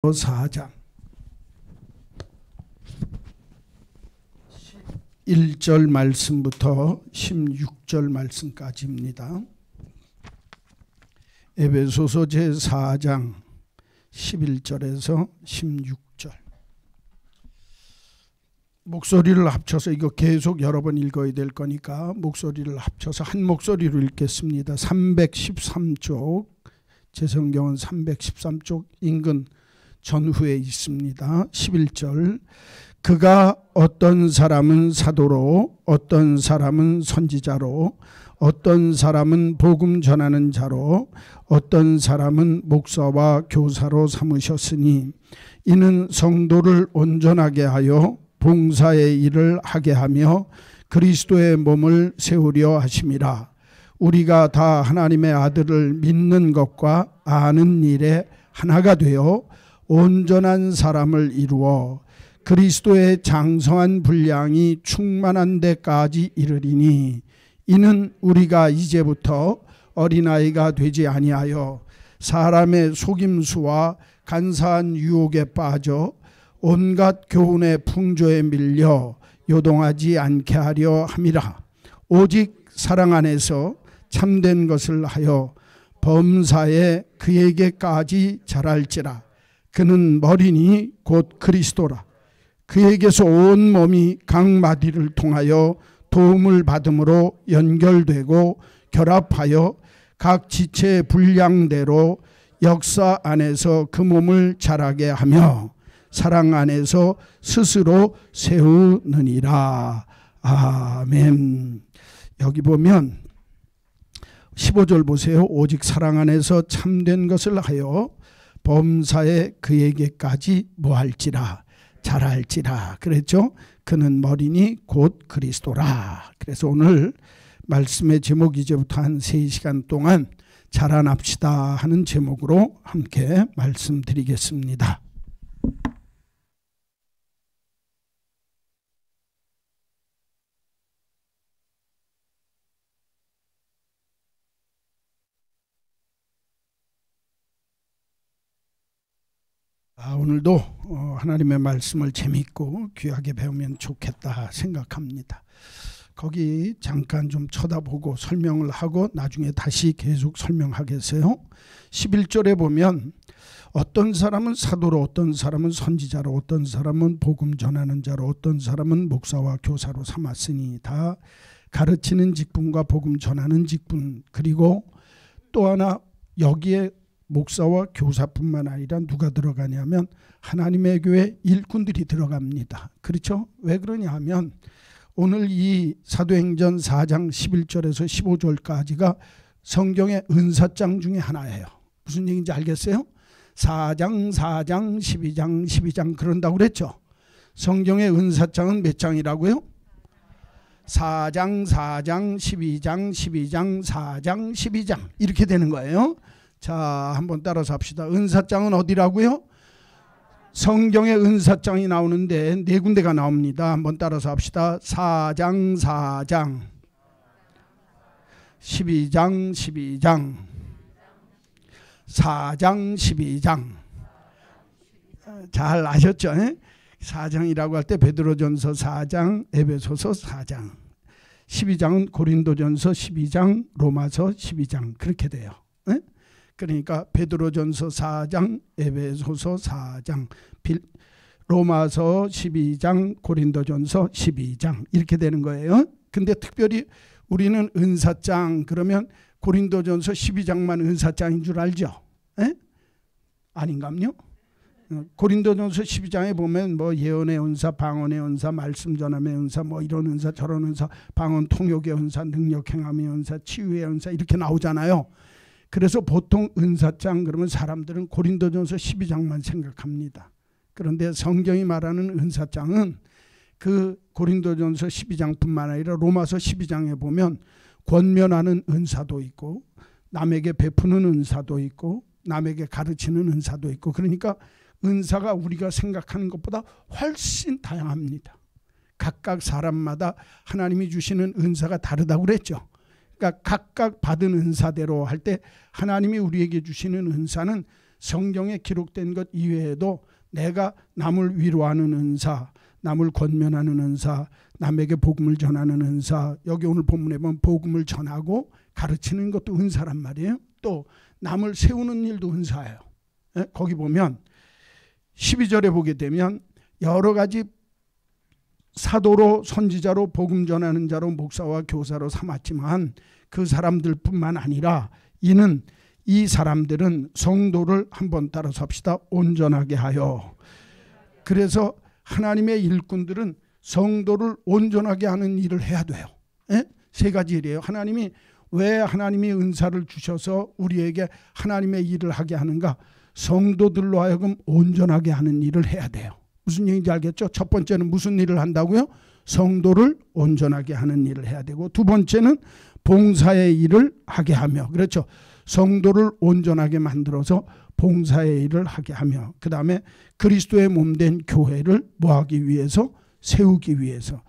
4장 1절 말씀부터 16절 말씀까지입니다. 에베소서 제4장 11절에서 16절. 목소리를 합쳐서 이거 계속 여러 번 읽어야 될 거니까 목소리를 합쳐서 한 목소리로 읽겠습니다. 313쪽, 제 성경은 313쪽 인근 전후에 있습니다. 11절. 그가 어떤 사람은 사도로, 어떤 사람은 선지자로, 어떤 사람은 복음 전하는 자로, 어떤 사람은 목사와 교사로 삼으셨으니 이는 성도를 온전하게 하여 봉사의 일을 하게 하며 그리스도의 몸을 세우려 하심이라. 우리가 다 하나님의 아들을 믿는 것과 아는 일에 하나가 되어 온전한 사람을 이루어 그리스도의 장성한 분량이 충만한 데까지 이르리니 이는 우리가 이제부터 어린아이가 되지 아니하여 사람의 속임수와 간사한 유혹에 빠져 온갖 교훈의 풍조에 밀려 요동하지 않게 하려 함이라. 오직 사랑 안에서 참된 것을 하여 범사에 그에게까지 자랄지라. 그는 머리니 곧 그리스도라. 그에게서 온 몸이 각 마디를 통하여 도움을 받음으로 연결되고 결합하여 각 지체의 분량대로 역사 안에서 그 몸을 자라게 하며 사랑 안에서 스스로 세우느니라. 아멘. 여기 보면 15절 보세요. 오직 사랑 안에서 참된 것을 하여 범사에 그에게까지 뭐할지라, 잘할지라 그랬죠. 그는 머리니 곧 그리스도라. 그래서 오늘 말씀의 제목 이제부터 한 3시간 동안 자라납시다 하는 제목으로 함께 말씀드리겠습니다. 오늘도 하나님의 말씀을 재미있고 귀하게 배우면 좋겠다 생각합니다. 거기 잠깐 좀 쳐다보고 설명을 하고 나중에 다시 계속 설명하겠어요. 11절에 보면 어떤 사람은 사도로, 어떤 사람은 선지자로, 어떤 사람은 복음 전하는 자로, 어떤 사람은 목사와 교사로 삼았으니 다 가르치는 직분과 복음 전하는 직분, 그리고 또 하나 여기에 목사와 교사뿐만 아니라 누가 들어가냐면 하나님의 교회 일꾼들이 들어갑니다. 그렇죠? 왜 그러냐 하면 오늘 이 사도행전 4장 11절에서 15절까지가 성경의 은사장 중에 하나예요. 무슨 얘기인지 알겠어요? 4장, 4장, 12장, 12장 그런다고 그랬죠. 성경의 은사장은 몇 장이라고요? 4장, 4장, 12장, 12장, 4장, 12장 이렇게 되는 거예요. 자, 한번 따라서 합시다. 은사장은 어디라고요? 성경에 은사장이 나오는데 4군데가 나옵니다. 한번 따라서 합시다. 4장, 4장, 12장, 12장, 4장, 12장. 잘 아셨죠? 4장이라고 할 때 베드로전서 4장, 에베소서 4장, 12장은 고린도전서 12장, 로마서 12장 그렇게 돼요. 그러니까 베드로전서 4장, 에베소서 4장, 로마서 12장, 고린도전서 12장 이렇게 되는 거예요. 근데 특별히 우리는 은사장 그러면 고린도전서 12장만 은사장인 줄 알죠? 아닌가요? 고린도전서 12장에 보면 뭐 예언의 은사, 방언의 은사, 말씀 전함의 은사, 뭐 이런 은사, 저런 은사, 방언 통역의 은사, 능력 행함의 은사, 치유의 은사 이렇게 나오잖아요. 그래서 보통 은사장 그러면 사람들은 고린도전서 12장만 생각합니다. 그런데 성경이 말하는 은사장은 그 고린도전서 12장뿐만 아니라 로마서 12장에 보면 권면하는 은사도 있고 남에게 베푸는 은사도 있고 남에게 가르치는 은사도 있고 그러니까 은사가 우리가 생각하는 것보다 훨씬 다양합니다. 각각 사람마다 하나님이 주시는 은사가 다르다고 그랬죠. 그러니까 각각 받은 은사대로 할 때 하나님이 우리에게 주시는 은사는 성경에 기록된 것 이외에도 내가 남을 위로하는 은사, 남을 권면하는 은사, 남에게 복음을 전하는 은사, 여기 오늘 본문에 보면 복음을 전하고 가르치는 것도 은사란 말이에요. 또 남을 세우는 일도 은사예요. 거기 보면 12절에 보게 되면 여러 가지 사도로 선지자로 복음 전하는 자로 목사와 교사로 삼았지만 그 사람들뿐만 아니라 이는 이 사람들은 성도를 한번 따라서 합시다. 온전하게 하여. 그래서 하나님의 일꾼들은 성도를 온전하게 하는 일을 해야 돼요. 세 가지 일이에요. 하나님이 왜 하나님이 은사를 주셔서 우리에게 하나님의 일을 하게 하는가? 성도들로 하여금 온전하게 하는 일을 해야 돼요. 무슨 얘기인지 알겠죠? 첫 번째는 무슨 일을 한다고요? 성도를 온전하게 하는 일을 해야 되고, 두 번째는 봉사의 일을 하게 하며, 그렇죠? 성도를 온전하게 만들어서 봉사의 일을 하게 하며, 그 다음에 그리스도의 몸된 교회를 뭐하기 위해서? 세우기 위해서.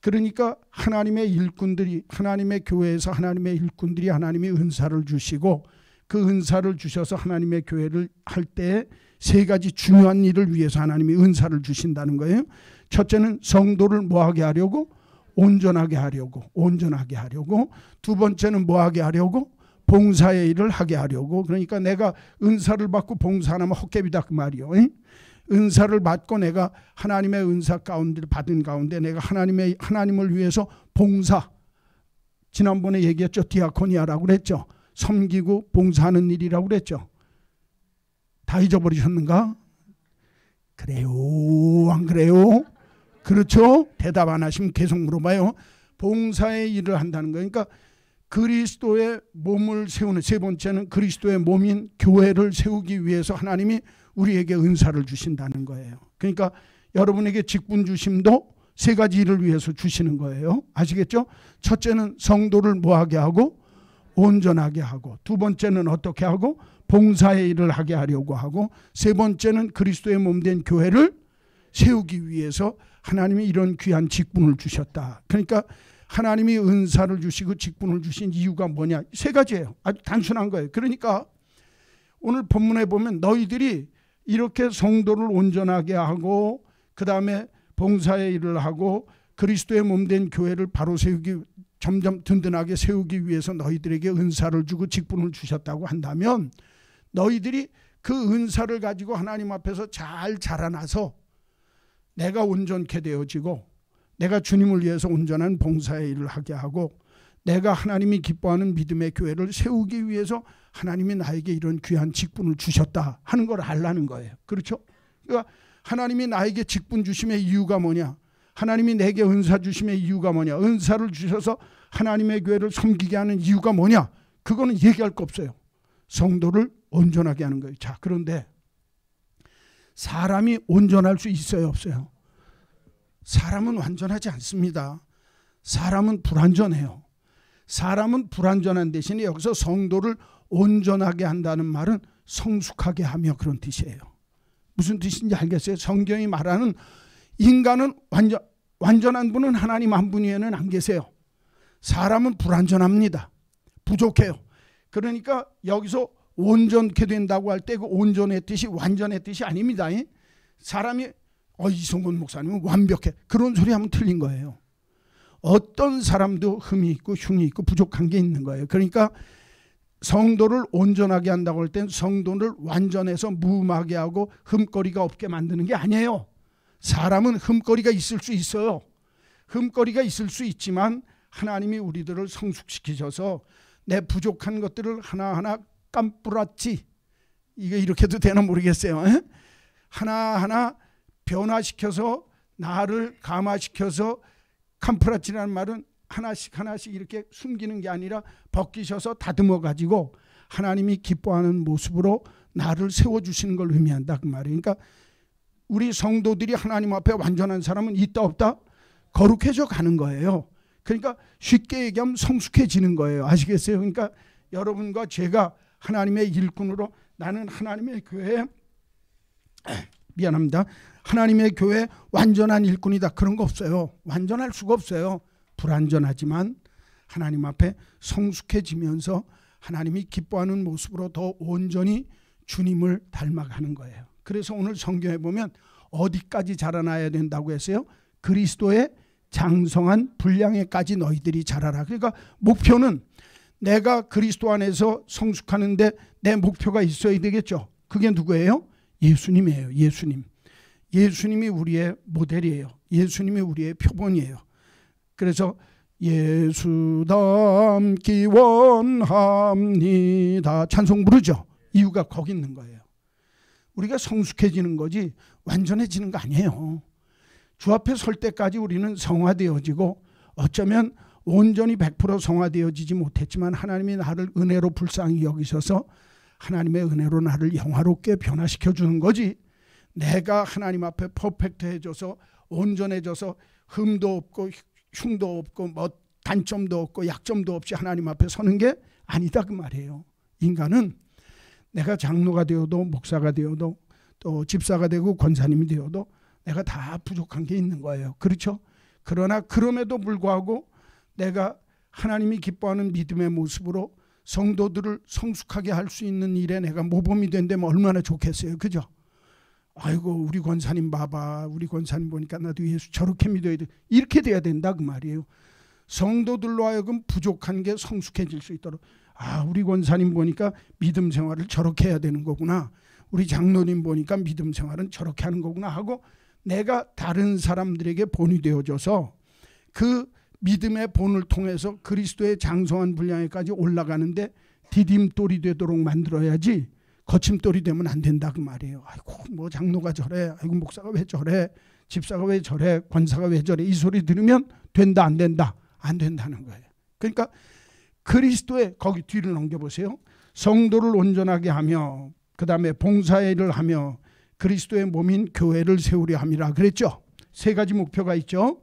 그러니까 하나님의 일꾼들이, 하나님의 교회에서 하나님의 일꾼들이 하나님이 은사를 주시고 그 은사를 주셔서 하나님의 교회를 할 때 세 가지 중요한 일을 위해서 하나님이 은사를 주신다는 거예요. 첫째는 성도를 뭐하게 하려고? 온전하게 하려고. 온전하게 하려고. 두 번째는 뭐하게 하려고? 봉사의 일을 하게 하려고. 그러니까 내가 은사를 받고 봉사 안 하면 헛개비다 그 말이요. 은사를 받고 내가 하나님의 은사 가운데 받은 가운데 내가 하나님을 위해서 봉사, 지난번에 얘기했죠. 디아코니아라고 그랬죠. 섬기고 봉사하는 일이라고 그랬죠. 다 잊어버리셨는가? 그래요, 안 그래요? 그렇죠? 대답 안 하시면 계속 물어봐요. 봉사의 일을 한다는 거예요. 그러니까 그리스도의 몸을 세우는, 세 번째는 그리스도의 몸인 교회를 세우기 위해서 하나님이 우리에게 은사를 주신다는 거예요. 그러니까 여러분에게 직분 주심도 세 가지 일을 위해서 주시는 거예요. 아시겠죠? 첫째는 성도를 뭐하게 하고? 온전하게 하고, 두 번째는 어떻게 하고? 봉사의 일을 하게 하려고 하고, 세 번째는 그리스도의 몸된 교회를 세우기 위해서 하나님이 이런 귀한 직분을 주셨다. 그러니까 하나님이 은사를 주시고 직분을 주신 이유가 뭐냐? 세 가지예요. 아주 단순한 거예요. 그러니까 오늘 본문에 보면 너희들이 이렇게 성도를 온전하게 하고 그 다음에 봉사의 일을 하고 그리스도의 몸된 교회를 바로 세우기, 점점 든든하게 세우기 위해서 너희들에게 은사를 주고 직분을 주셨다고 한다면 너희들이 그 은사를 가지고 하나님 앞에서 잘 자라나서 내가 온전케 되어지고 내가 주님을 위해서 온전한 봉사의 일을 하게 하고 내가 하나님이 기뻐하는 믿음의 교회를 세우기 위해서 하나님이 나에게 이런 귀한 직분을 주셨다 하는 걸 알라는 거예요. 그렇죠? 그러니까 하나님이 나에게 직분 주심의 이유가 뭐냐? 하나님이 내게 은사 주심의 이유가 뭐냐? 은사를 주셔서 하나님의 교회를 섬기게 하는 이유가 뭐냐? 그거는 얘기할 거 없어요. 성도를 온전하게 하는 거예요. 자, 그런데 사람이 온전할 수 있어요, 없어요? 사람은 완전하지 않습니다. 사람은 불완전해요. 사람은 불완전한 대신에 여기서 성도를 온전하게 한다는 말은 성숙하게 하며 그런 뜻이에요. 무슨 뜻인지 알겠어요? 성경이 말하는 인간은 완전한 분은 하나님 한 분 외에는 안 계세요. 사람은 불완전합니다. 부족해요. 그러니까 여기서 온전케 된다고 할 때 그 온전의 뜻이 완전의 뜻이 아닙니다. 사람이 이성근 목사님은 완벽해. 그런 소리 하면 틀린 거예요. 어떤 사람도 흠이 있고 흉이 있고 부족한 게 있는 거예요. 그러니까 성도를 온전하게 한다고 할 땐 성도를 완전해서 무음하게 하고 흠거리가 없게 만드는 게 아니에요. 사람은 흠거리가 있을 수 있어요. 흠거리가 있을 수 있지만 하나님이 우리들을 성숙시키셔서 내 부족한 것들을 하나하나 깜뿌라치, 이게 이렇게도 되나 모르겠어요. 하나하나 변화시켜서 나를 감화시켜서, 캄프라치라는 말은 하나씩 하나씩 이렇게 숨기는 게 아니라 벗기셔서 다듬어 가지고 하나님이 기뻐하는 모습으로 나를 세워주시는 걸 의미한다 그 말이에요. 그러니까 우리 성도들이 하나님 앞에 완전한 사람은 있다 없다? 거룩해져 가는 거예요. 그러니까 쉽게 얘기하면 성숙해지는 거예요. 아시겠어요? 그러니까 여러분과 제가 하나님의 일꾼으로 나는 하나님의 교회, 미안합니다. 하나님의 교회 완전한 일꾼이다. 그런 거 없어요. 완전할 수가 없어요. 불완전하지만 하나님 앞에 성숙해지면서 하나님이 기뻐하는 모습으로 더 온전히 주님을 닮아가는 거예요. 그래서 오늘 성경에 보면 어디까지 자라나야 된다고 했어요? 그리스도의 장성한 분량에까지 너희들이 자라라. 그러니까 목표는 내가 그리스도 안에서 성숙하는데 내 목표가 있어야 되겠죠. 그게 누구예요? 예수님이에요. 예수님이 우리의 모델이에요. 예수님이 우리의 표본이에요. 그래서 예수 닮기 원합니다. 찬송 부르죠. 이유가 거기 있는 거예요. 우리가 성숙해지는 거지 완전해지는 거 아니에요. 주 앞에 설 때까지 우리는 성화되어지고 어쩌면 온전히 100% 성화되어지지 못했지만 하나님이 나를 은혜로 불쌍히 여기셔서 하나님의 은혜로 나를 영화롭게 변화시켜 주는 거지, 내가 하나님 앞에 퍼펙트해져서 온전해져서 흠도 없고 흉도 없고 뭐 단점도 없고 약점도 없이 하나님 앞에 서는 게 아니다 그 말이에요. 인간은 내가 장로가 되어도 목사가 되어도 또 집사가 되고 권사님이 되어도 내가 다 부족한 게 있는 거예요. 그렇죠? 그러나 그럼에도 불구하고 내가 하나님이 기뻐하는 믿음의 모습으로 성도들을 성숙하게 할 수 있는 일에 내가 모범이 된다면 얼마나 좋겠어요. 그죠? 아이고 우리 권사님 봐봐. 우리 권사님 보니까 나도 예수 저렇게 믿어야 돼. 이렇게 돼야 된다 그 말이에요. 성도들로 하여금 부족한 게 성숙해질 수 있도록, 아 우리 권사님 보니까 믿음 생활을 저렇게 해야 되는 거구나. 우리 장로님 보니까 믿음 생활은 저렇게 하는 거구나 하고 내가 다른 사람들에게 본이 되어줘서 그 믿음의 본을 통해서 그리스도의 장성한 분량에까지 올라가는데 디딤돌이 되도록 만들어야지 거침돌이 되면 안 된다 그 말이에요. 아이고 뭐 장로가 저래, 아이고 목사가 왜 저래, 집사가 왜 저래, 권사가 왜 저래, 이 소리 들으면 된다 안 된다? 안 된다는 거예요. 그러니까 그리스도의, 거기 뒤를 넘겨보세요. 성도를 온전하게 하며 그 다음에 봉사일을 하며 그리스도의 몸인 교회를 세우려 함이라 그랬죠. 세 가지 목표가 있죠.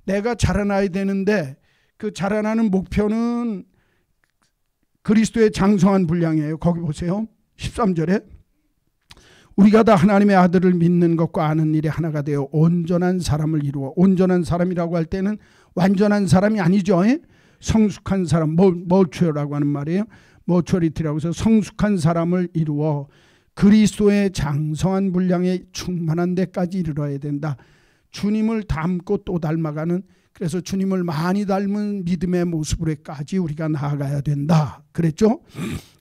내가 자라나야 되는데 그 자라나는 목표는 그리스도의 장성한 분량이에요. 거기 보세요. 13절에 우리가 다 하나님의 아들을 믿는 것과 아는 일에 하나가 되어 온전한 사람을 이루어, 온전한 사람이라고 할 때는 완전한 사람이 아니죠. 성숙한 사람, 머추어라고 하는 말이에요. 머추어리티라고 해서 성숙한 사람을 이루어 그리스도의 장성한 분량에 충만한 데까지 이르러야 된다. 주님을 닮고 또 닮아가는, 그래서 주님을 많이 닮은 믿음의 모습으로까지 우리가 나아가야 된다 그랬죠.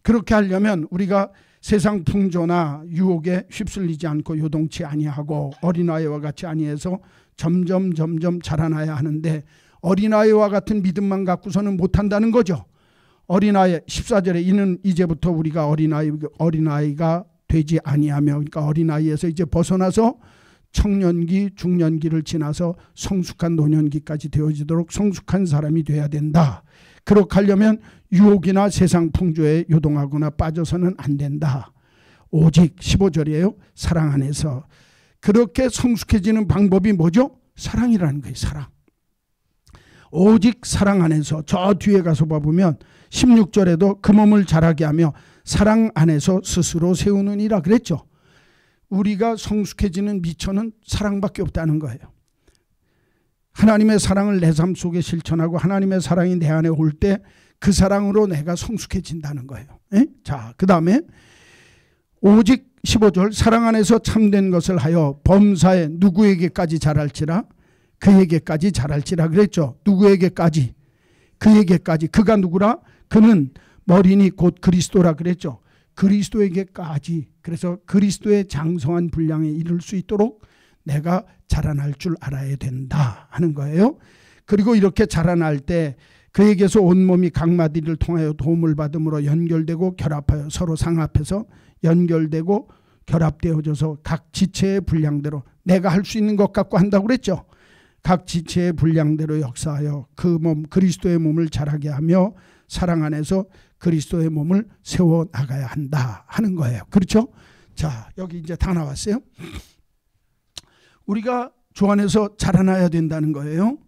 그렇게 하려면 우리가 세상 풍조나 유혹에 휩쓸리지 않고 요동치 아니하고 어린아이와 같이 아니해서 점점 자라나야 하는데, 어린아이와 같은 믿음만 갖고서는 못한다는 거죠. 어린아이 14절에 이는 이제부터 우리가 어린아이가 되지 아니하며, 그러니까 어린아이에서 이제 벗어나서 청년기, 중년기를 지나서 성숙한 노년기까지 되어지도록 성숙한 사람이 돼야 된다. 그렇게 하려면 유혹이나 세상 풍조에 요동하거나 빠져서는 안 된다. 오직 15절이에요. 사랑 안에서. 그렇게 성숙해지는 방법이 뭐죠? 사랑이라는 거예요. 사랑. 오직 사랑 안에서. 저 뒤에 가서 봐보면 16절에도 그 몸을 자라게 하며 사랑 안에서 스스로 세우느니라 그랬죠. 우리가 성숙해지는 미천은 사랑밖에 없다는 거예요. 하나님의 사랑을 내 삶 속에 실천하고 하나님의 사랑이 내 안에 올 때 그 사랑으로 내가 성숙해진다는 거예요. 자, 그 다음에 오직 15절 사랑 안에서 참된 것을 하여 범사에 누구에게까지 자랄지라, 그에게까지 자랄지라 그랬죠. 누구에게까지? 그에게까지. 그가 누구라? 그는 머리니 곧 그리스도라 그랬죠. 그리스도에게까지. 그래서 그리스도의 장성한 분량에 이를 수 있도록 내가 자라날 줄 알아야 된다 하는 거예요. 그리고 이렇게 자라날 때 그에게서 온몸이 각 마디를 통하여 도움을 받음으로 연결되고 결합하여 서로 상합해서 연결되고 결합되어져서 각 지체의 분량대로 내가 할 수 있는 것 갖고 한다고 그랬죠. 각 지체의 분량대로 역사하여 그 몸 그리스도의 몸을 자라게 하며 사랑 안에서 그리스도의 몸을 세워 나가야 한다 하는 거예요. 그렇죠? 자, 여기 이제 다 나왔어요. 우리가 주 안에서 자라나야 된다는 거예요.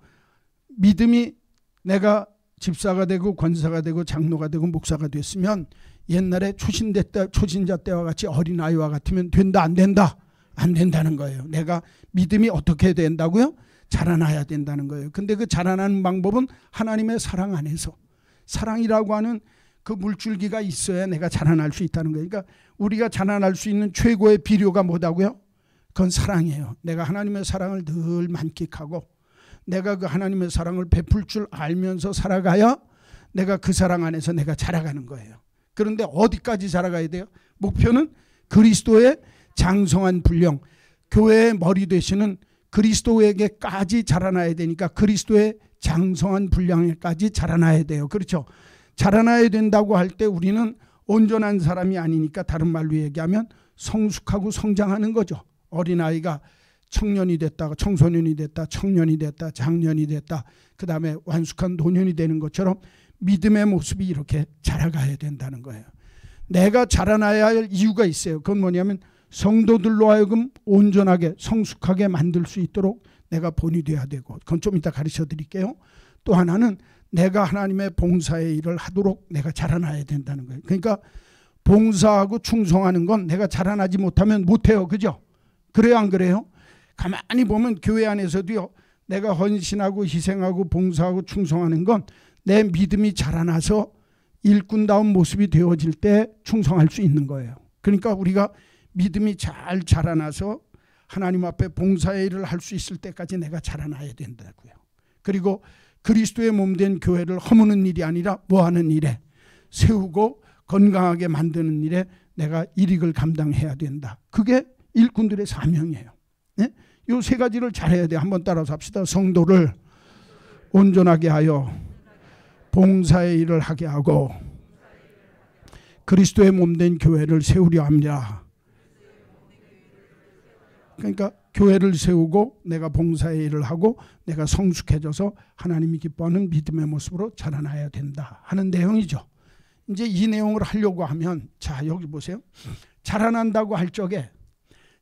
믿음이 내가 집사가 되고 권사가 되고 장로가 되고 목사가 됐으면 옛날에 초신자 때와 같이 어린아이와 같으면 된다 안 된다? 안 된다는 거예요. 내가 믿음이 어떻게 된다고요? 자라나야 된다는 거예요. 근데 그 자라나는 방법은 하나님의 사랑 안에서, 사랑이라고 하는 그 물줄기가 있어야 내가 자라날 수 있다는 거예요. 그러니까 우리가 자라날 수 있는 최고의 비료가 뭐다고요? 그건 사랑이에요. 내가 하나님의 사랑을 늘 만끽하고 내가 그 하나님의 사랑을 베풀 줄 알면서 살아가야 내가 그 사랑 안에서 내가 자라가는 거예요. 그런데 어디까지 자라가야 돼요? 목표는 그리스도의 장성한 분량, 교회의 머리 되시는 그리스도에게까지 자라나야 되니까 그리스도의 장성한 분량에까지 자라나야 돼요. 그렇죠? 자라나야 된다고 할 때 우리는 온전한 사람이 아니니까 다른 말로 얘기하면 성숙하고 성장하는 거죠. 어린아이가 청년이 됐다, 청소년이 됐다, 청년이 됐다, 장년이 됐다, 그 다음에 완숙한 노년이 되는 것처럼 믿음의 모습이 이렇게 자라가야 된다는 거예요. 내가 자라나야 할 이유가 있어요. 그건 뭐냐면 성도들로 하여금 온전하게 성숙하게 만들 수 있도록 내가 본이 돼야 되고, 그건 좀 이따 가르쳐 드릴게요. 또 하나는 내가 하나님의 봉사의 일을 하도록 내가 자라나야 된다는 거예요. 그러니까 봉사하고 충성하는 건 내가 자라나지 못하면 못해요. 그죠? 그래요, 안 그래요? 가만히 보면 교회 안에서도요, 내가 헌신하고 희생하고 봉사하고 충성하는 건 내 믿음이 자라나서 일꾼다운 모습이 되어질 때 충성할 수 있는 거예요. 그러니까 우리가 믿음이 잘 자라나서 하나님 앞에 봉사의 일을 할 수 있을 때까지 내가 자라나야 된다고요. 그리고 그리스도의 몸된 교회를 허무는 일이 아니라 뭐하는 일에, 세우고 건강하게 만드는 일에 내가 일익을 감당해야 된다. 그게 일꾼들의 사명이에요. 네? 이 세 가지를 잘해야 돼요. 한번 따라서 합시다. 성도를 온전하게 하여 봉사의 일을 하게 하고 그리스도의 몸된 교회를 세우려 합니다. 그러니까 교회를 세우고 내가 봉사의 일을 하고 내가 성숙해져서 하나님이 기뻐하는 믿음의 모습으로 자라나야 된다 하는 내용이죠. 이제 이 내용을 하려고 하면, 자 여기 보세요. 자라난다고 할 적에,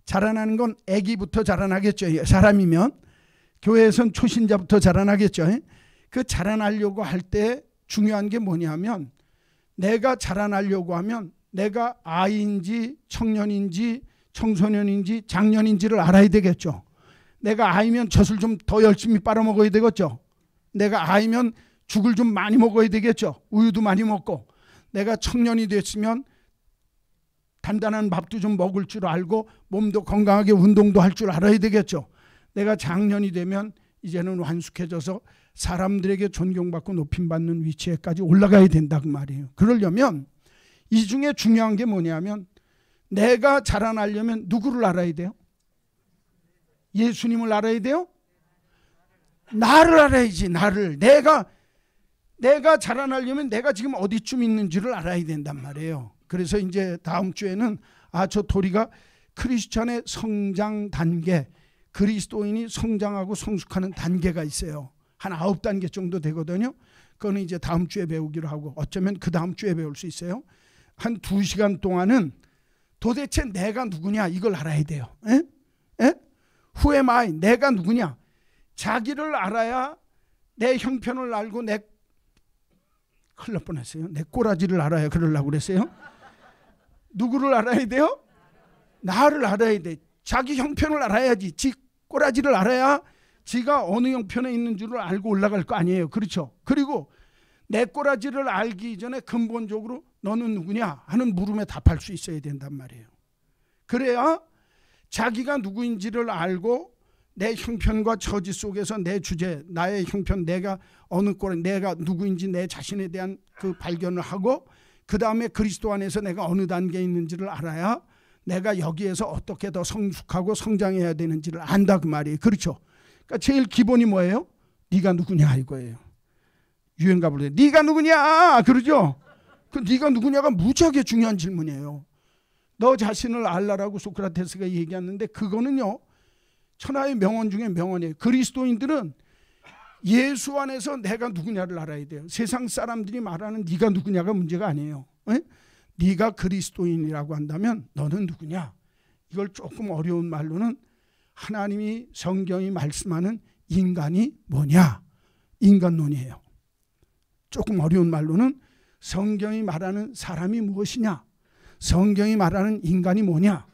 자라나는 건 아기부터 자라나겠죠. 사람이면 교회에선 초신자부터 자라나겠죠. 그 자라나려고 할 때 중요한 게 뭐냐면, 내가 자라나려고 하면 내가 아이인지 청년인지 청소년인지 장년인지를 알아야 되겠죠. 내가 아이면 젖을 좀 더 열심히 빨아먹어야 되겠죠. 내가 아이면 죽을 좀 많이 먹어야 되겠죠. 우유도 많이 먹고. 내가 청년이 됐으면 단단한 밥도 좀 먹을 줄 알고 몸도 건강하게 운동도 할 줄 알아야 되겠죠. 내가 장년이 되면 이제는 완숙해져서 사람들에게 존경받고 높임받는 위치에까지 올라가야 된다 그 말이에요. 그러려면 이 중에 중요한 게 뭐냐면, 내가 자라나려면 누구를 알아야 돼요? 예수님을 알아야 돼요? 나를 알아야지. 나를. 내가 자라나려면 내가 지금 어디쯤 있는지를 알아야 된단 말이에요. 그래서 이제 다음 주에는 저 도리가 크리스찬의 성장 단계, 그리스도인이 성장하고 성숙하는 단계가 있어요. 한 9단계 정도 되거든요. 그거는 이제 다음 주에 배우기로 하고, 어쩌면 그 다음 주에 배울 수 있어요. 한 2시간 동안은 도대체 내가 누구냐 이걸 알아야 돼요. 에? Who am I? 내가 누구냐? 자기를 알아야 내 형편을 알고 큰일 날 뻔했어요. 내 꼬라지를 알아야 그러려고 그랬어요. 누구를 알아야 돼요? 나를 알아야 돼. 자기 형편을 알아야지. 지 꼬라지를 알아야 지가 어느 형편에 있는 줄을 알고 올라갈 거 아니에요. 그렇죠? 그리고 내 꼬라지를 알기 전에 근본적으로 너는 누구냐 하는 물음에 답할 수 있어야 된단 말이에요. 그래야 자기가 누구인지를 알고 내 형편과 처지 속에서 내 주제, 나의 형편, 내가 어느 꼴에 내가 누구인지 내 자신에 대한 그 발견을 하고, 그 다음에 그리스도 안에서 내가 어느 단계에 있는지를 알아야 내가 여기에서 어떻게 더 성숙하고 성장해야 되는지를 안다 그 말이에요. 그렇죠? 그러니까 제일 기본이 뭐예요? 네가 누구냐 이거예요. 유행가 부르 때 네가 누구냐 그러죠? 그 네가 누구냐가 무지하게 중요한 질문이에요. 너 자신을 알라라고 소크라테스가 얘기했는데 그거는요 천하의 명언 중에 명언이에요. 그리스도인들은 예수 안에서 내가 누구냐를 알아야 돼요. 세상 사람들이 말하는 네가 누구냐가 문제가 아니에요. 네가 그리스도인이라고 한다면 너는 누구냐? 이걸 조금 어려운 말로는 하나님이 성경이 말씀하는 인간이 뭐냐? 인간론이에요. 조금 어려운 말로는 성경이 말하는 사람이 무엇이냐? 성경이 말하는 인간이 뭐냐?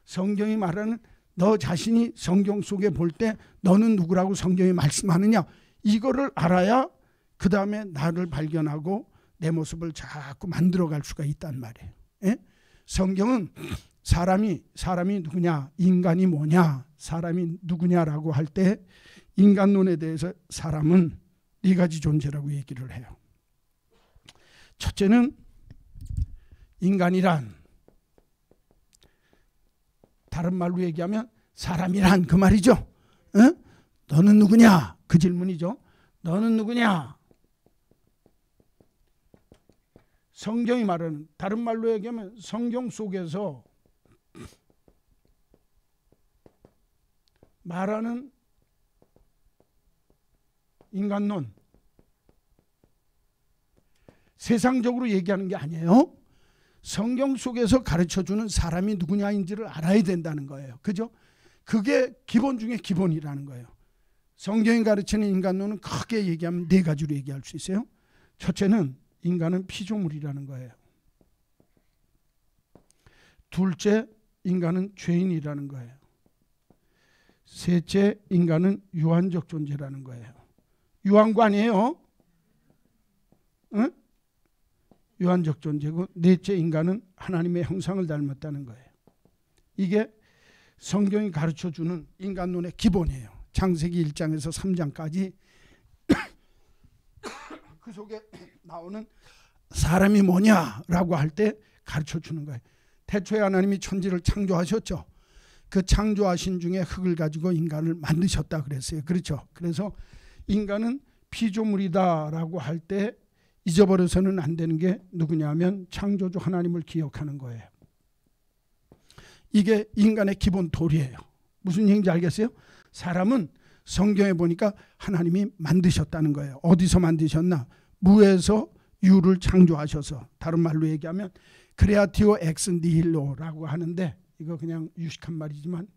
성경이 말하는 너 자신이 성경 속에 볼 때 너는 누구라고 성경이 말씀하느냐? 이거를 알아야 그 다음에 나를 발견하고 내 모습을 자꾸 만들어갈 수가 있단 말이에요. 예? 성경은 사람이 누구냐, 인간이 뭐냐, 사람이 누구냐라고 할 때 인간론에 대해서 사람은 네 가지 존재라고 얘기를 해요. 첫째는 인간이란, 다른 말로 얘기하면 사람이란 그 말이죠. 어? 너는 누구냐? 그 질문이죠. 너는 누구냐? 성경이 말하는, 다른 말로 얘기하면 성경 속에서 말하는 인간론, 세상적으로 얘기하는 게 아니에요. 성경 속에서 가르쳐주는 사람이 누구냐인지를 알아야 된다는 거예요. 그죠? 그게 기본 중에 기본이라는 거예요. 성경이 가르치는 인간론은 크게 얘기하면 네 가지로 얘기할 수 있어요. 첫째는 인간은 피조물이라는 거예요. 둘째, 인간은 죄인이라는 거예요. 셋째, 인간은 유한적 존재라는 거예요. 유한관이에요. 응? 유한적 존재고, 넷째, 인간은 하나님의 형상을 닮았다는 거예요. 이게 성경이 가르쳐주는 인간론의 기본이에요. 창세기 1장에서 3장까지 그 속에 나오는 사람이 뭐냐라고 할 때 가르쳐주는 거예요. 태초에 하나님이 천지를 창조하셨죠. 그 창조하신 중에 흙을 가지고 인간을 만드셨다 그랬어요. 그렇죠. 그래서 인간은 피조물이다라고 할 때 잊어버려서는 안 되는 게 누구냐면 창조주 하나님을 기억하는 거예요. 이게 인간의 기본 도리예요. 무슨 얘기인지 알겠어요? 사람은 성경에 보니까 하나님이 만드셨다는 거예요. 어디서 만드셨나? 무에서 유를 창조하셔서, 다른 말로 얘기하면 크레아티오 엑스 니힐로라고 하는데, 이거 그냥 유식한 말이지만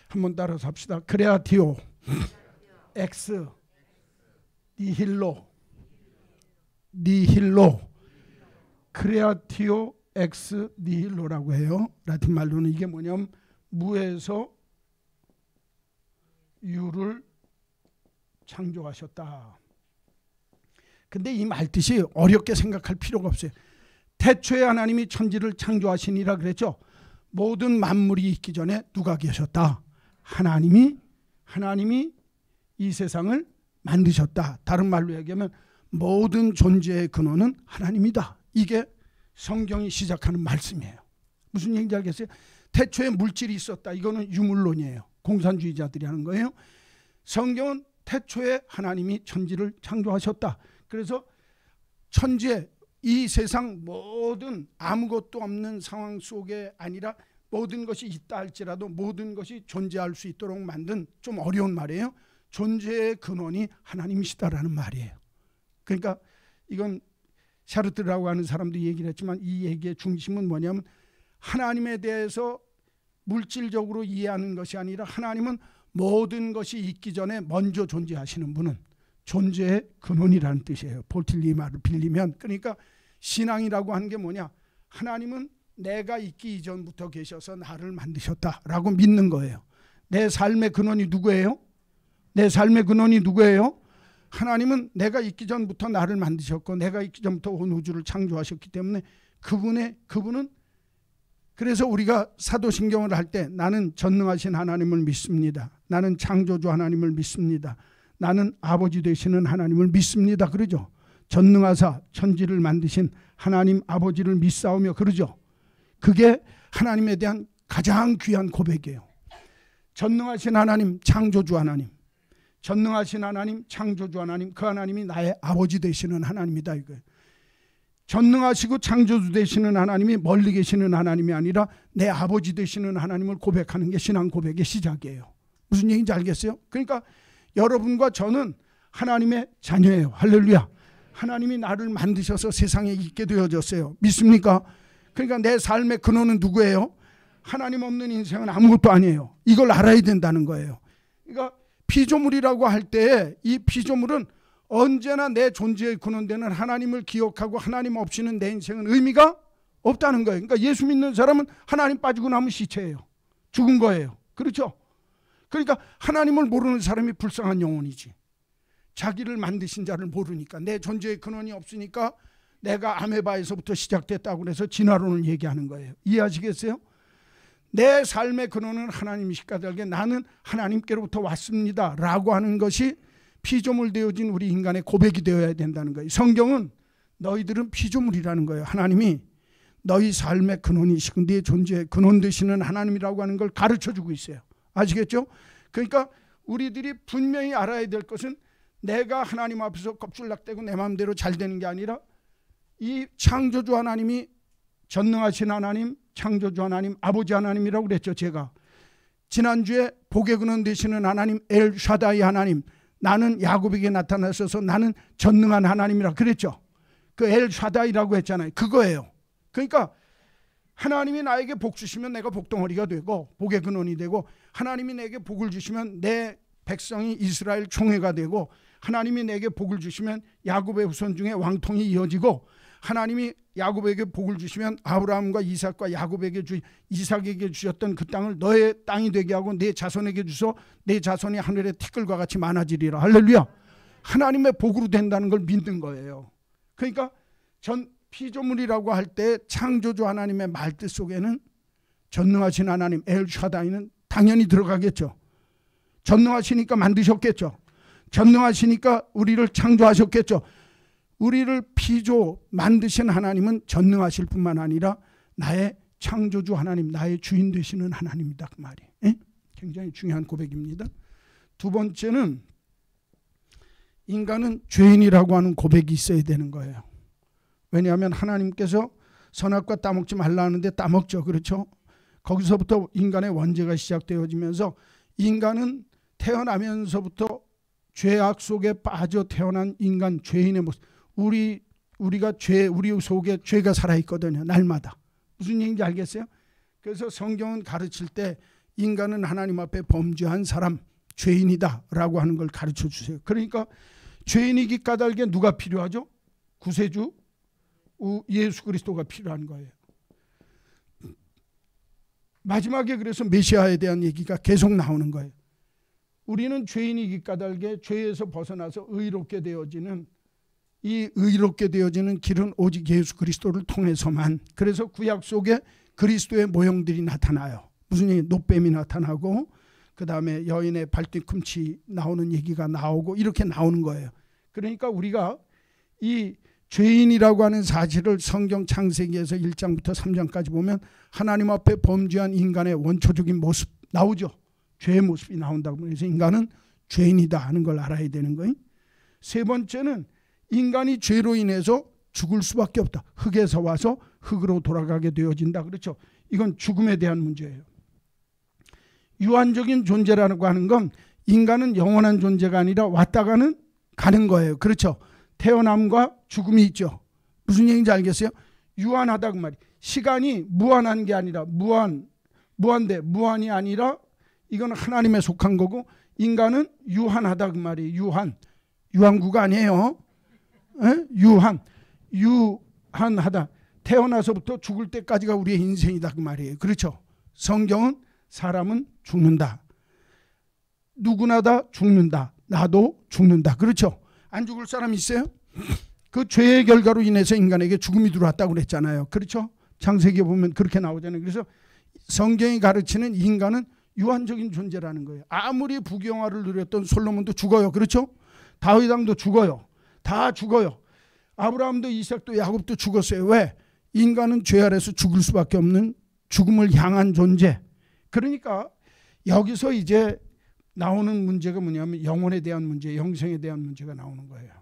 한번 따라서 합시다. 크레아티오 엑스 니힐로, 니힐로, 크레아티오 엑스 니힐로라고 해요. 라틴 말로는 이게 뭐냐면 무에서 유를 창조하셨다. 근데 이 말뜻이 어렵게 생각할 필요가 없어요. 태초에 하나님이 천지를 창조하시니라 그랬죠. 모든 만물이 있기 전에 누가 계셨다? 하나님이 이 세상을 만드셨다. 다른 말로 얘기하면 모든 존재의 근원은 하나님이다. 이게 성경이 시작하는 말씀이에요. 무슨 얘기인지 알겠어요? 태초에 물질이 있었다. 이거는 유물론이에요. 공산주의자들이 하는 거예요. 성경은 태초에 하나님이 천지를 창조하셨다. 그래서 천지에 이 세상 모든 아무것도 없는 상황 속에 아니라 모든 것이 있다 할지라도 모든 것이 존재할 수 있도록 만든, 좀 어려운 말이에요. 존재의 근원이 하나님이시다라는 말이에요. 그러니까 이건 샤르트라고 하는 사람도 얘기를 했지만 이 얘기의 중심은 뭐냐면 하나님에 대해서 물질적으로 이해하는 것이 아니라 하나님은 모든 것이 있기 전에 먼저 존재하시는 분은 존재의 근원이라는 뜻이에요. 볼틸리 말을 빌리면. 그러니까 신앙이라고 하는 게 뭐냐? 하나님은 내가 있기 이전부터 계셔서 나를 만드셨다라고 믿는 거예요. 내 삶의 근원이 누구예요? 내 삶의 근원이 누구예요? 하나님은 내가 있기 전부터 나를 만드셨고 내가 있기 전부터 온 우주를 창조하셨기 때문에 그분은, 그래서 우리가 사도신경을 할 때 나는 전능하신 하나님을 믿습니다. 나는 창조주 하나님을 믿습니다. 나는 아버지 되시는 하나님을 믿습니다. 그러죠. 전능하사 천지를 만드신 하나님 아버지를 믿사오며, 그러죠. 그게 하나님에 대한 가장 귀한 고백이에요. 전능하신 하나님, 창조주 하나님, 전능하신 하나님, 창조주 하나님, 그 하나님이 나의 아버지 되시는 하나님이다 이거예요. 전능하시고 창조주 되시는 하나님이 멀리 계시는 하나님이 아니라 내 아버지 되시는 하나님을 고백하는 게 신앙 고백의 시작이에요. 무슨 얘기인지 알겠어요? 그러니까 여러분과 저는 하나님의 자녀예요. 할렐루야. 하나님이 나를 만드셔서 세상에 있게 되어졌어요. 믿습니까? 그러니까 내 삶의 근원은 누구예요? 하나님 없는 인생은 아무것도 아니에요. 이걸 알아야 된다는 거예요. 그러니까 피조물이라고 할 때 이 피조물은 언제나 내 존재의 근원되는 하나님을 기억하고 하나님 없이는 내 인생은 의미가 없다는 거예요. 그러니까 예수 믿는 사람은 하나님 빠지고 나면 시체예요. 죽은 거예요. 그렇죠? 그러니까 하나님을 모르는 사람이 불쌍한 영혼이지. 자기를 만드신 자를 모르니까, 내 존재의 근원이 없으니까 내가 아메바에서부터 시작됐다고 해서 진화론을 얘기하는 거예요. 이해하시겠어요? 내 삶의 근원은 하나님이시까 달게 나는 하나님께로부터 왔습니다 라고 하는 것이 피조물 되어진 우리 인간의 고백이 되어야 된다는 거예요. 성경은 너희들은 피조물이라는 거예요. 하나님이 너희 삶의 근원이시고 네 존재의 근원 되시는 하나님이라고 하는 걸 가르쳐주고 있어요. 아시겠죠? 그러니까 우리들이 분명히 알아야 될 것은 내가 하나님 앞에서 껍질락대고 내 마음대로 잘 되는 게 아니라 이 창조주 하나님이 전능하신 하나님, 창조주 하나님, 아버지 하나님이라고 그랬죠. 제가 지난주에 복의 근원 되시는 하나님 엘 샤다이 하나님, 나는 야곱에게 나타나셔서 나는 전능한 하나님이라 그랬죠. 그 엘 샤다이라고 했잖아요. 그거예요. 그러니까 하나님이 나에게 복 주시면 내가 복덩어리가 되고 복의 근원이 되고, 하나님이 내게 복을 주시면 내 백성이 이스라엘 총회가 되고, 하나님이 내게 복을 주시면 야곱의 후손 중에 왕통이 이어지고, 하나님이 야곱에게 복을 주시면 아브라함과 이삭과 야곱에게 이삭에게 주셨던 그 땅을 너의 땅이 되게 하고 내 자손에게 주소 내 자손이 하늘의 티끌과 같이 많아지리라. 할렐루야. 하나님의 복으로 된다는 걸 믿는 거예요. 그러니까 전 피조물이라고 할 때 창조주 하나님의 말뜻 속에는 전능하신 하나님 엘 샤다이는 당연히 들어가겠죠. 전능하시니까 만드셨겠죠. 전능하시니까 우리를 창조하셨겠죠. 우리를 피조 만드신 하나님은 전능하실 뿐만 아니라 나의 창조주 하나님, 나의 주인 되시는 하나님이다 그 말이에요. 에? 굉장히 중요한 고백입니다. 두 번째는 인간은 죄인이라고 하는 고백이 있어야 되는 거예요. 왜냐하면 하나님께서 선악과 따먹지 말라 하는데 따먹죠. 그렇죠? 거기서부터 인간의 원죄가 시작되어지면서 인간은 태어나면서부터 죄악 속에 빠져 태어난 인간, 죄인의 모습. 우리가 우리 속에 죄가 살아있거든요. 날마다. 무슨 얘기인지 알겠어요? 그래서 성경은 가르칠 때 인간은 하나님 앞에 범죄한 사람, 죄인이다 라고 하는 걸 가르쳐 주세요. 그러니까 죄인이기 까닭에 누가 필요하죠? 구세주 예수 그리스도가 필요한 거예요. 마지막에 그래서 메시아에 대한 얘기가 계속 나오는 거예요. 우리는 죄인이기 까닭에 죄에서 벗어나서 의롭게 되어지는, 이 의롭게 되어지는 길은 오직 예수 그리스도를 통해서만. 그래서 구약 속에 그리스도의 모형들이 나타나요. 무슨 얘기? 노뱀이 나타나고 그 다음에 여인의 발뒤꿈치 나오는 얘기가 나오고 이렇게 나오는 거예요. 그러니까 우리가 이 죄인이라고 하는 사실을 성경 창세기에서 1장부터 3장까지 보면 하나님 앞에 범죄한 인간의 원초적인 모습 나오죠. 죄의 모습이 나온다고. 그래서 인간은 죄인이다 하는 걸 알아야 되는 거예요. 세 번째는 인간이 죄로 인해서 죽을 수밖에 없다. 흙에서 와서 흙으로 돌아가게 되어진다. 그렇죠? 이건 죽음에 대한 문제예요. 유한적인 존재라고 하는 건 인간은 영원한 존재가 아니라 왔다가는 가는 거예요. 그렇죠? 태어남과 죽음이 있죠. 무슨 얘기인지 알겠어요? 유한하다 그 말이. 시간이 무한한 게 아니라 무한이 아니라 이건 하나님에 속한 거고, 인간은 유한하다 그 말이에요. 유한구가 아니에요. 에? 유한하다. 태어나서부터 죽을 때까지가 우리의 인생이다 그 말이에요. 그렇죠? 성경은 사람은 죽는다. 누구나 다 죽는다. 나도 죽는다. 그렇죠? 안 죽을 사람 있어요? 그 죄의 결과로 인해서 인간에게 죽음이 들어왔다고 그랬잖아요. 그렇죠? 창세기에 보면 그렇게 나오잖아요. 그래서 성경이 가르치는 인간은 유한적인 존재라는 거예요. 아무리 부귀영화를 누렸던 솔로몬도 죽어요. 그렇죠? 다윗 왕도 죽어요. 다 죽어요. 아브라함도 이삭도 야곱도 죽었어요. 왜? 인간은 죄 아래서 죽을 수밖에 없는 죽음을 향한 존재. 그러니까 여기서 이제 나오는 문제가 뭐냐면 영혼에 대한 문제, 영생에 대한 문제가 나오는 거예요.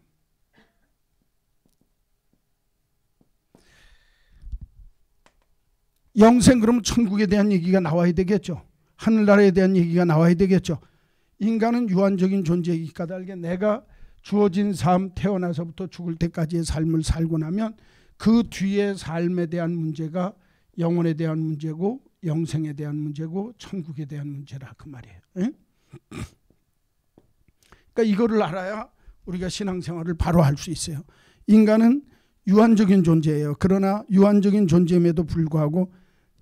영생 그러면 천국에 대한 얘기가 나와야 되겠죠. 하늘나라에 대한 얘기가 나와야 되겠죠. 인간은 유한적인 존재이기 까닭에 내가 주어진 삶, 태어나서부터 죽을 때까지의 삶을 살고 나면 그 뒤의 삶에 대한 문제가 영혼에 대한 문제고 영생에 대한 문제고 천국에 대한 문제라 그 말이에요. 에? 그러니까 이거를 알아야 우리가 신앙생활을 바로 할 수 있어요. 인간은 유한적인 존재예요. 그러나 유한적인 존재임에도 불구하고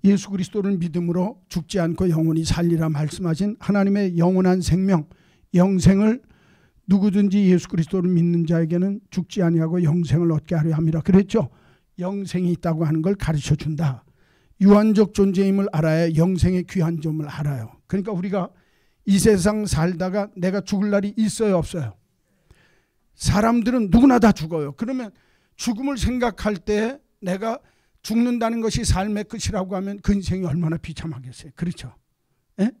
예수 그리스도를 믿음으로 죽지 않고 영원히 살리라 말씀하신 하나님의 영원한 생명, 영생을 누구든지 예수 그리스도를 믿는 자에게는 죽지 아니하고 영생을 얻게 하려 함이라 그랬죠. 영생이 있다고 하는 걸 가르쳐준다. 유한적 존재임을 알아야 영생의 귀한 점을 알아요. 그러니까 우리가 이 세상 살다가 내가 죽을 날이 있어요, 없어요? 사람들은 누구나 다 죽어요. 그러면 죽음을 생각할 때 내가 죽는다는 것이 삶의 끝이라고 하면 그 인생이 얼마나 비참하겠어요. 그렇죠? 예?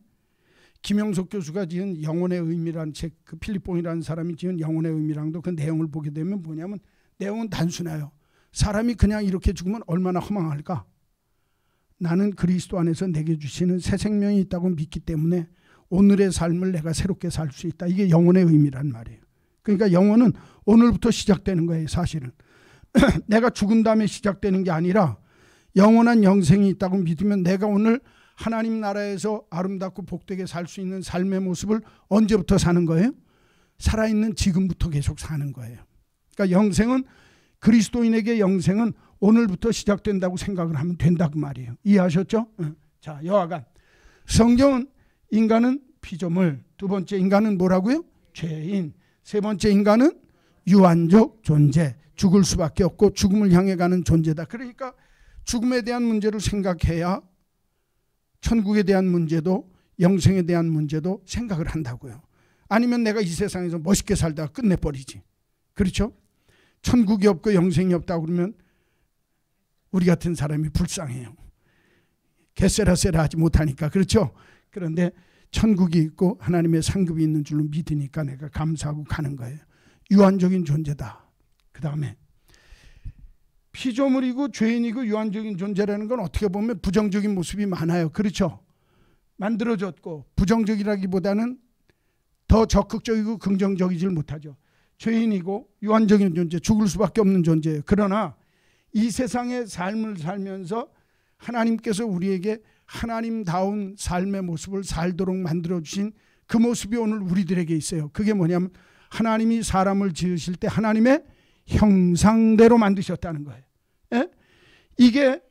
김영석 교수가 지은 영혼의 의미라는 책, 그 필립봉이라는 사람이 지은 영혼의 의미랑도 그 내용을 보게 되면 뭐냐면 내용은 단순해요. 사람이 그냥 이렇게 죽으면 얼마나 허망할까? 나는 그리스도 안에서 내게 주시는 새 생명이 있다고 믿기 때문에 오늘의 삶을 내가 새롭게 살 수 있다. 이게 영혼의 의미란 말이에요. 그러니까 영혼은 오늘부터 시작되는 거예요. 사실은 내가 죽은 다음에 시작되는 게 아니라 영원한 영생이 있다고 믿으면 내가 오늘 하나님 나라에서 아름답고 복되게 살 수 있는 삶의 모습을 언제부터 사는 거예요? 살아있는 지금부터 계속 사는 거예요. 그러니까 영생은, 그리스도인에게 영생은 오늘부터 시작된다고 생각을 하면 된다고 말이에요. 이해하셨죠? 자, 여하간 성경은 인간은 피조물, 두 번째 인간은 뭐라고요? 죄인, 세 번째 인간은 유한적 존재, 죽을 수밖에 없고 죽음을 향해 가는 존재다. 그러니까 죽음에 대한 문제를 생각해야 천국에 대한 문제도 영생에 대한 문제도 생각을 한다고요. 아니면 내가 이 세상에서 멋있게 살다가 끝내버리지. 그렇죠? 천국이 없고 영생이 없다고 그러면 우리 같은 사람이 불쌍해요. 개세라세라 하지 못하니까. 그렇죠? 그런데 천국이 있고 하나님의 상급이 있는 줄로 믿으니까 내가 감사하고 가는 거예요. 유한적인 존재다. 그 다음에 피조물이고 죄인이고 유한적인 존재라는 건 어떻게 보면 부정적인 모습이 많아요. 그렇죠? 만들어졌고 부정적이라기보다는 더 적극적이고 긍정적이질 못하죠. 죄인이고 유한적인 존재, 죽을 수밖에 없는 존재예요. 그러나 이 세상의 삶을 살면서 하나님께서 우리에게 하나님다운 삶의 모습을 살도록 만들어주신 그 모습이 오늘 우리들에게 있어요. 그게 뭐냐면 하나님이 사람을 지으실 때 하나님의 형상대로 만드셨다는 거예요. 예? 이게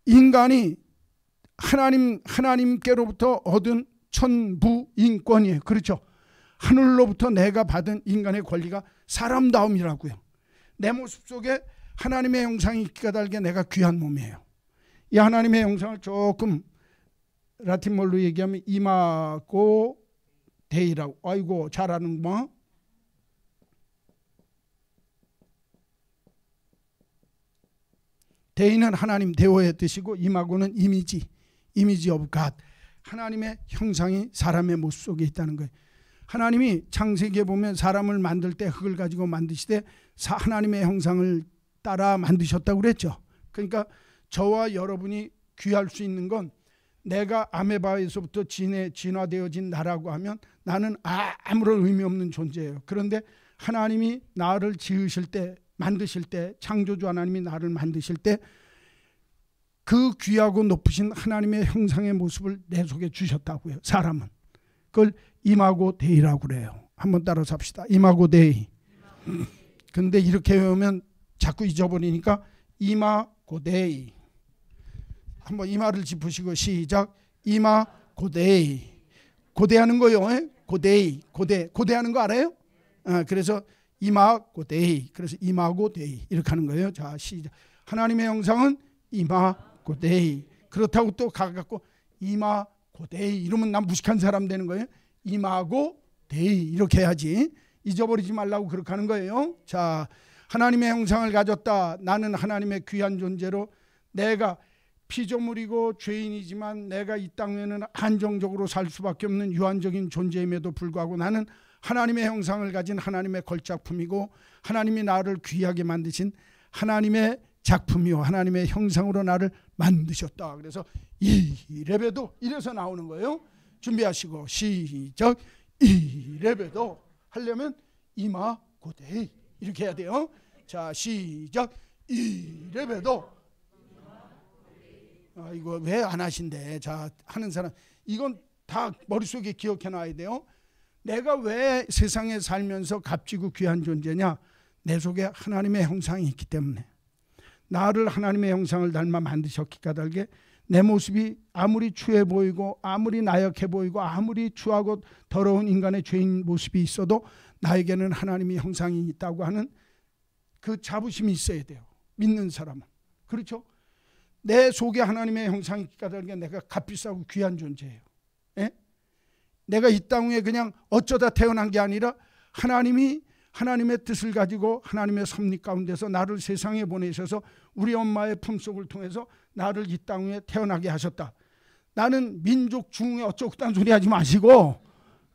인간이 하나님께로부터 얻은 천부인권이에요. 그렇죠? 하늘로부터 내가 받은 인간의 권리가 사람다움이라고요. 내 모습 속에 하나님의 형상이 끼어달게 내가 귀한 몸이에요. 이 하나님의 형상을 조금 라틴말로 얘기하면 이마고 데이라고. 아이고 잘하는 뭐. 데이는 하나님 대오의 뜻이고 이마고는 이미지 오브 갓. 하나님의 형상이 사람의 모습 속에 있다는 거예요. 하나님이 창세기에 보면 사람을 만들 때 흙을 가지고 만드시되 하나님의 형상을 따라 만드셨다고 그랬죠. 그러니까 저와 여러분이 귀할 수 있는 건 내가 아메바에서부터 진화되어진 나라고 하면 나는 아무런 의미 없는 존재예요. 그런데 하나님이 나를 지으실 때, 만드실 때, 창조주 하나님이 나를 만드실 때 그 귀하고 높으신 하나님의 형상의 모습을 내 속에 주셨다고요. 사람은. 그걸 이마고 데이라고 그래요. 한번 따라서 합시다. 이마고 데이. 근데 이렇게 외우면 자꾸 잊어버리니까 이마고 데이. 한번 이마를 짚으시고 시작. 이마고 데이. 고대하는 거요. 고데이. 고대하는 거 알아요? 그래서 이마고 데이. 그래서 이마고 데이 이렇게 하는 거예요. 자, 시작. 하나님의 형상은 이마고 데이. 그렇다고 또 가갖고 이마고 데이 이러면 난 무식한 사람 되는 거예요. 이마고 데이 이렇게 해야지. 잊어버리지 말라고 그렇게 하는 거예요. 자, 하나님의 형상을 가졌다. 나는 하나님의 귀한 존재로, 내가 피조물이고 죄인이지만 내가 이 땅에는 한정적으로 살 수밖에 없는 유한적인 존재임에도 불구하고 나는 하나님의 형상을 가진 하나님의 걸작품이고 하나님이 나를 귀하게 만드신 하나님의 작품이요 하나님의 형상으로 나를 만드셨다. 그래서 이래봬도 이래서 나오는 거예요. 준비하시고 시작. 이래봬도 하려면 이마고데이 이렇게 해야 돼요. 자, 시작. 이래봬도. 이거 왜 안 하신대? 자, 하는 사람 이건 다 머릿속에 기억해 놔야 돼요. 내가 왜 세상에 살면서 값지고 귀한 존재냐? 내 속에 하나님의 형상이 있기 때문에. 나를 하나님의 형상을 닮아 만드셨기 까닭에 내 모습이 아무리 추해 보이고 아무리 나약해 보이고 아무리 추하고 더러운 인간의 죄인 모습이 있어도 나에게는 하나님의 형상이 있다고 하는 그 자부심이 있어야 돼요. 믿는 사람은. 그렇죠? 내 속에 하나님의 형상이 있기 까닭에 내가 값비싸고 귀한 존재예요. 예? 내가 이 땅 위에 그냥 어쩌다 태어난 게 아니라 하나님의 뜻을 가지고 하나님의 섭리 가운데서 나를 세상에 보내셔서 우리 엄마의 품속을 통해서 나를 이 땅 위에 태어나게 하셨다. 나는 민족 중에 어쩌고 딴 소리 하지 마시고,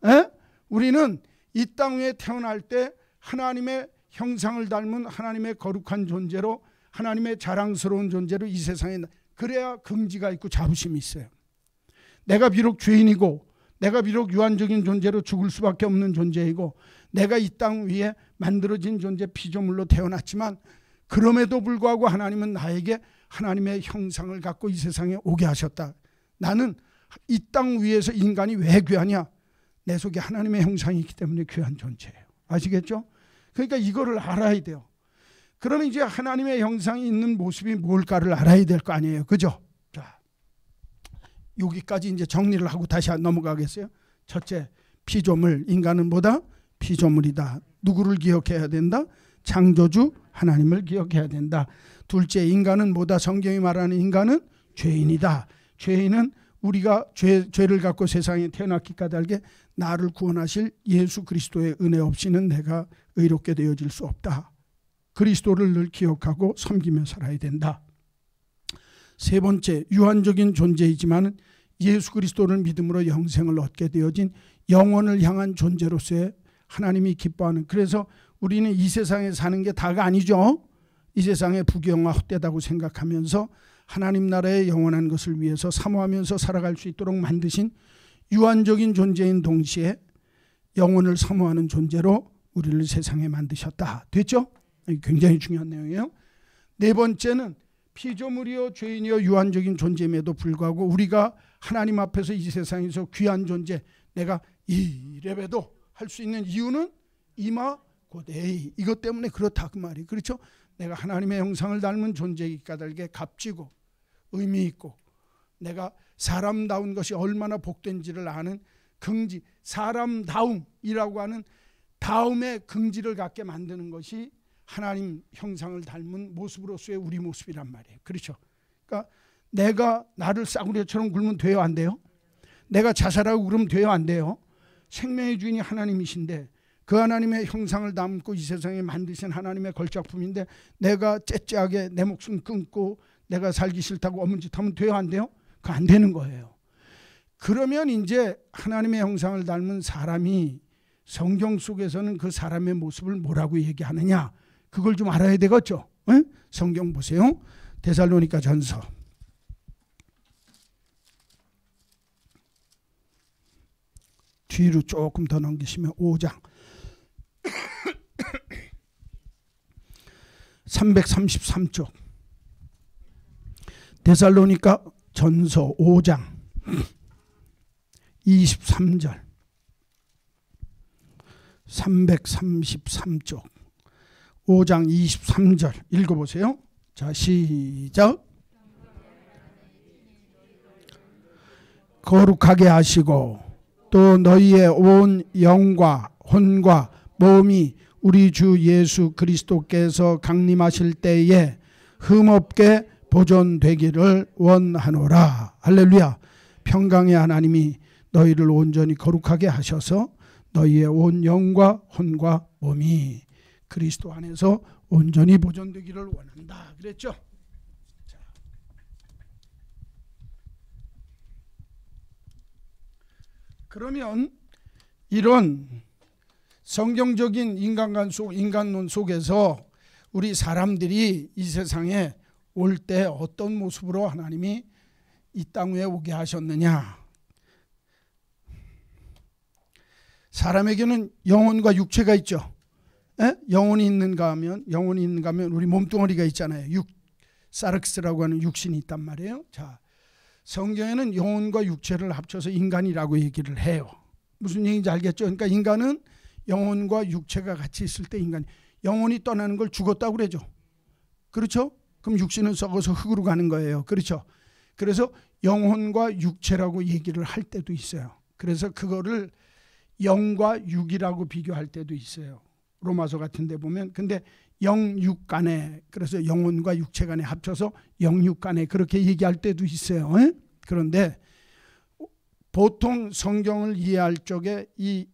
에? 우리는 이 땅 위에 태어날 때 하나님의 형상을 닮은 하나님의 거룩한 존재로, 하나님의 자랑스러운 존재로 이 세상에, 그래야 긍지가 있고 자부심이 있어요. 내가 비록 죄인이고 내가 비록 유한적인 존재로 죽을 수밖에 없는 존재이고 내가 이 땅 위에 만들어진 존재 피조물로 태어났지만 그럼에도 불구하고 하나님은 나에게 하나님의 형상을 갖고 이 세상에 오게 하셨다. 나는 이 땅 위에서 인간이 왜 귀하냐? 내 속에 하나님의 형상이 있기 때문에 귀한 존재예요. 아시겠죠? 그러니까 이거를 알아야 돼요. 그러면 이제 하나님의 형상이 있는 모습이 뭘까를 알아야 될 거 아니에요. 그죠? 자, 여기까지 이제 정리를 하고 다시 넘어가겠어요. 첫째, 피조물. 인간은 뭐다? 피조물이다. 누구를 기억해야 된다? 창조주 하나님을 기억해야 된다. 둘째, 인간은 뭐다? 성경이 말하는 인간은 죄인이다. 죄인은 우리가 죄를 갖고 세상에 태어났기 까닭에 나를 구원하실 예수 그리스도의 은혜 없이는 내가 의롭게 되어질 수 없다. 그리스도를 늘 기억하고 섬기며 살아야 된다. 세 번째, 유한적인 존재이지만 예수 그리스도를 믿음으로 영생을 얻게 되어진 영원을 향한 존재로서의 하나님이 기뻐하는, 그래서 우리는 이 세상에 사는 게 다가 아니죠. 이 세상의 부귀영화 헛되다고 생각하면서 하나님 나라의 영원한 것을 위해서 사모하면서 살아갈 수 있도록 만드신 유한적인 존재인 동시에 영혼을 사모하는 존재로 우리를 세상에 만드셨다. 됐죠? 굉장히 중요한 내용이에요. 네 번째는 피조물이요 죄인이요 유한적인 존재임에도 불구하고 우리가 하나님 앞에서 이 세상에서 귀한 존재, 내가 이래봬도 할 수 있는 이유는 이마 곧 에이, 이것 때문에 그렇다 그 말이. 그렇죠? 내가 하나님의 형상을 닮은 존재이기 까닭에 값지고 의미 있고 내가 사람다운 것이 얼마나 복된지를 아는 긍지, 사람다움이라고 하는 다음의 긍지를 갖게 만드는 것이 하나님 형상을 닮은 모습으로서의 우리 모습이란 말이에요. 그렇죠? 그러니까 내가 나를 싸구려처럼 굴면 돼요? 안 돼요? 내가 자살하고 그러면 돼요? 안 돼요? 생명의 주인이 하나님이신데 그 하나님의 형상을 담고 이 세상에 만드신 하나님의 걸작품인데 내가 째째하게 내 목숨 끊고 내가 살기 싫다고 어문 짓 하면 돼요? 안 돼요? 그거 안 되는 거예요. 그러면 이제 하나님의 형상을 닮은 사람이 성경 속에서는 그 사람의 모습을 뭐라고 얘기하느냐, 그걸 좀 알아야 되겠죠. 응? 성경 보세요. 데살로니가 전서 2로 조금 더 넘기시면 5장 333쪽 데살로니가 전서 5장 23절 333쪽 5장 23절 읽어보세요. 자, 시작. 거룩하게 하시고 또 너희의 온 영과 혼과 몸이 우리 주 예수 그리스도께서 강림하실 때에 흠없게 보존되기를 원하노라. 할렐루야. 평강의 하나님이 너희를 온전히 거룩하게 하셔서 너희의 온 영과 혼과 몸이 그리스도 안에서 온전히 보존되기를 원한다. 그랬죠? 자. 그러면 이런 성경적인 인간론 속에서 우리 사람들이 이 세상에 올 때 어떤 모습으로 하나님이 이 땅 위에 오게 하셨느냐. 사람에게는 영혼과 육체가 있죠. 에? 영혼이 있는가 하면 우리 몸뚱어리가 있잖아요. 사르크스라고 하는 육신이 있단 말이에요. 자, 성경에는 영혼과 육체를 합쳐서 인간이라고 얘기를 해요. 무슨 얘기인지 알겠죠? 그러니까 인간은 영혼과 육체가 같이 있을 때 인간이 영혼이 떠나는 걸 죽었다고 그러죠. 그렇죠? 그럼 육신은 썩어서 흙으로 가는 거예요. 그렇죠? 그래서 영혼과 육체라고 얘기를 할 때도 있어요. 그래서 그거를 영과 육이라고 비교할 때도 있어요. 로마서 같은 데 보면. 근데 영육 간에, 그래서 영혼과 육체 간에 합쳐서 영육 간에 그렇게 얘기할 때도 있어요. 그런데 보통 성경을 이해할 적에 이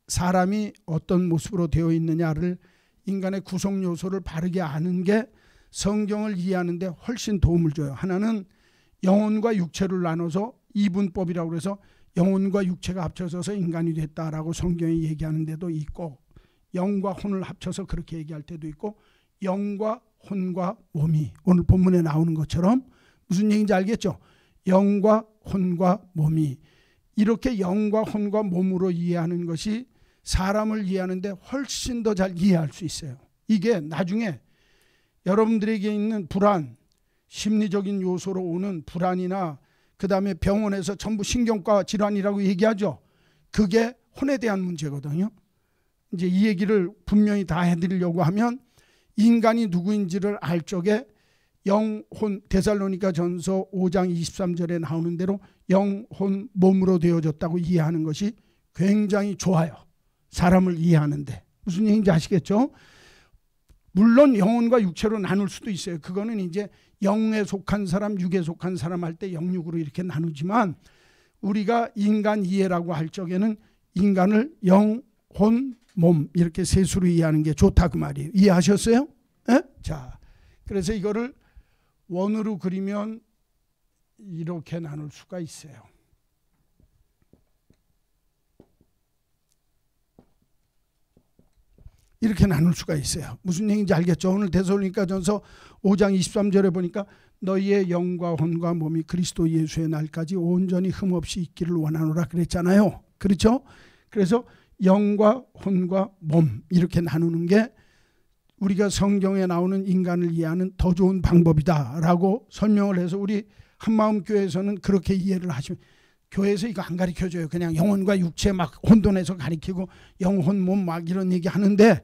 사람이 어떤 모습으로 되어 있느냐를, 인간의 구성 요소를 바르게 아는 게 성경을 이해하는 데 훨씬 도움을 줘요. 하나는 영혼과 육체를 나눠서 이분법이라고 해서 영혼과 육체가 합쳐져서 인간이 됐다라고 성경이 얘기하는 데도 있고, 영과 혼을 합쳐서 그렇게 얘기할 때도 있고, 영과 혼과 몸이 오늘 본문에 나오는 것처럼 무슨 얘기인지 알겠죠? 영과 혼과 몸이, 이렇게 영과 혼과 몸으로 이해하는 것이 사람을 이해하는데 훨씬 더 잘 이해할 수 있어요. 이게 나중에 여러분들에게 있는 불안, 심리적인 요소로 오는 불안이나 그 다음에 병원에서 전부 신경과 질환이라고 얘기하죠. 그게 혼에 대한 문제거든요. 이제 이 얘기를 분명히 다 해드리려고 하면 인간이 누구인지를 알 적에 영혼, 데살로니가 전서 5장 23절에 나오는 대로 영혼 몸으로 되어졌다고 이해하는 것이 굉장히 좋아요. 사람을 이해하는데. 무슨 얘기인지 아시겠죠? 물론 영혼과 육체로 나눌 수도 있어요. 그거는 이제 영에 속한 사람, 육에 속한 사람 할 때 영육으로 이렇게 나누지만, 우리가 인간 이해라고 할 적에는 인간을 영, 혼, 몸 이렇게 셋으로 이해하는 게 좋다 그 말이에요. 이해하셨어요? 에? 자, 그래서 이거를 원으로 그리면 이렇게 나눌 수가 있어요. 이렇게 나눌 수가 있어요. 무슨 얘기인지 알겠죠? 오늘 데살로니가전서 5장 23절에 보니까 너희의 영과 혼과 몸이 그리스도 예수의 날까지 온전히 흠없이 있기를 원하노라 그랬잖아요. 그렇죠? 그래서 영과 혼과 몸 이렇게 나누는 게 우리가 성경에 나오는 인간을 이해하는 더 좋은 방법이다라고 설명을 해서 우리 한마음교회에서는 그렇게 이해를 하시면, 교회에서 이거 안 가르쳐줘요. 그냥 영혼과 육체 막 혼돈해서 가르치고 영혼 몸 막 이런 얘기 하는데,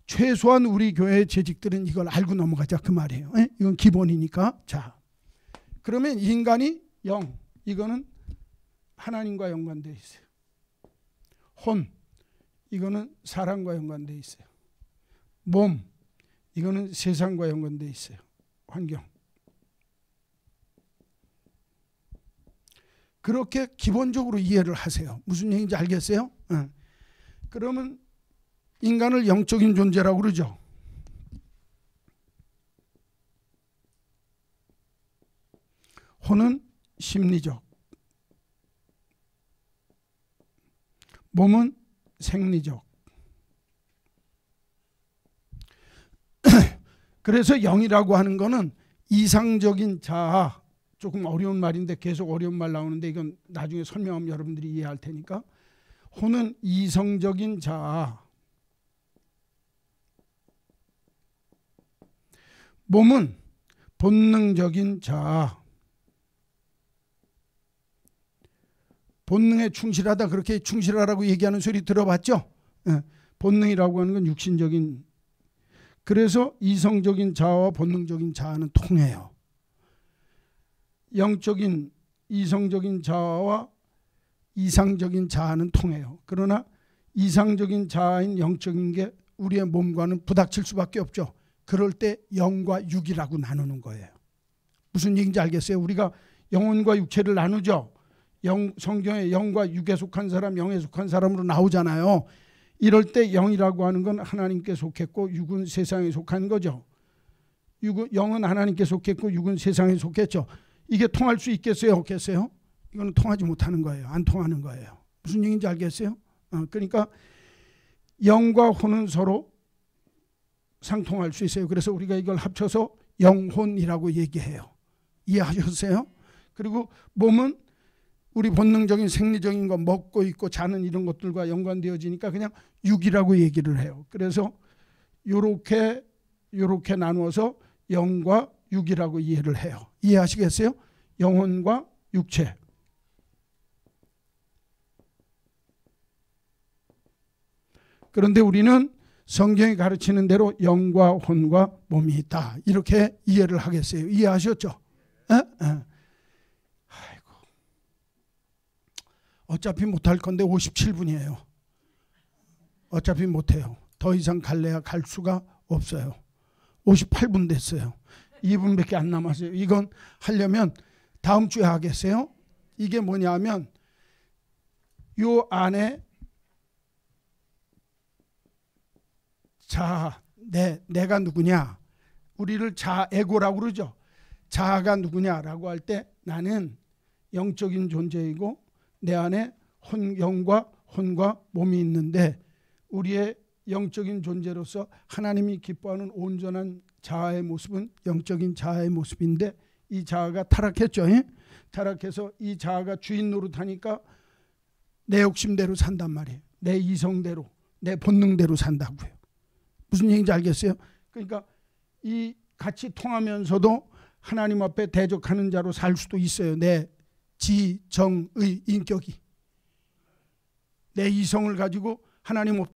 최소한 우리 교회 재직들은 이걸 알고 넘어가자 그 말이에요. 이건 기본이니까. 자, 그러면 인간이 영, 이거는 하나님과 연관되어 있어요. 혼, 이거는 사람과 연관되어 있어요. 몸, 이거는 세상과 연관되어 있어요. 환경. 그렇게 기본적으로 이해를 하세요. 무슨 얘기인지 알겠어요? 그러면 인간을 영적인 존재라고 그러죠. 혼은 심리적, 몸은 생리적. 그래서 영이라고 하는 거는 이상적인 자아, 조금 어려운 말인데 계속 어려운 말 나오는데 이건 나중에 설명하면 여러분들이 이해할 테니까. 혼은 이성적인 자아, 몸은 본능적인 자아. 본능에 충실하다, 그렇게 충실하라고 얘기하는 소리 들어봤죠? 본능이라고 하는 건 육신적인, 그래서 이성적인 자아와 본능적인 자아는 통해요. 영적인 이성적인 자아와 이상적인 자아는 통해요. 그러나 이상적인 자아인 영적인 게 우리의 몸과는 부닥칠 수밖에 없죠. 그럴 때 영과 육이라고 나누는 거예요. 무슨 얘기인지 알겠어요? 우리가 영혼과 육체를 나누죠. 성경에 영과 육에 속한 사람, 영에 속한 사람으로 나오잖아요. 이럴 때 영이라고 하는 건 하나님께 속했고 육은 세상에 속한 거죠. 영은 하나님께 속했고 육은 세상에 속했죠. 이게 통할 수 있겠어요? 없겠어요? 이거는 통하지 못하는 거예요. 안 통하는 거예요. 무슨 얘기인지 알겠어요? 그러니까 영과 혼은 서로 상통할 수 있어요. 그래서 우리가 이걸 합쳐서 영혼이라고 얘기해요. 이해하셨어요? 그리고 몸은 우리 본능적인 생리적인 거 먹고 있고 자는 이런 것들과 연관되어지니까 그냥 육이라고 얘기를 해요. 그래서 요렇게 나누어서 영과 육이라고 이해를 해요. 이해하시겠어요? 영혼과 육체. 그런데 우리는 성경이 가르치는 대로 영과 혼과 몸이 있다. 이렇게 이해를 하겠어요. 이해하셨죠? 아이고. 어차피 못할 건데 57분이에요. 어차피 못해요. 더 이상 갈래야 갈 수가 없어요. 58분 됐어요. 2분밖에 안 남았어요. 이건 하려면 다음 주에 하겠어요. 이게 뭐냐면 요 안에 자아, 내가 누구냐? 우리를 자에고라고 그러죠. 자아가 누구냐라고 할 때 나는 영적인 존재이고 내 안에 영과 혼과 몸이 있는데 우리의 영적인 존재로서 하나님이 기뻐하는 온전한 자아의 모습은 영적인 자아의 모습인데 이 자아가 타락했죠. 타락해서 이 자아가 주인 노릇하니까 내 욕심대로 산단 말이에요. 내 이성대로, 내 본능대로 산다고요. 무슨 얘기인지 알겠어요? 그러니까 이 같이 통하면서도 하나님 앞에 대적하는 자로 살 수도 있어요. 내 지정의 인격이. 내 이성을 가지고 하나님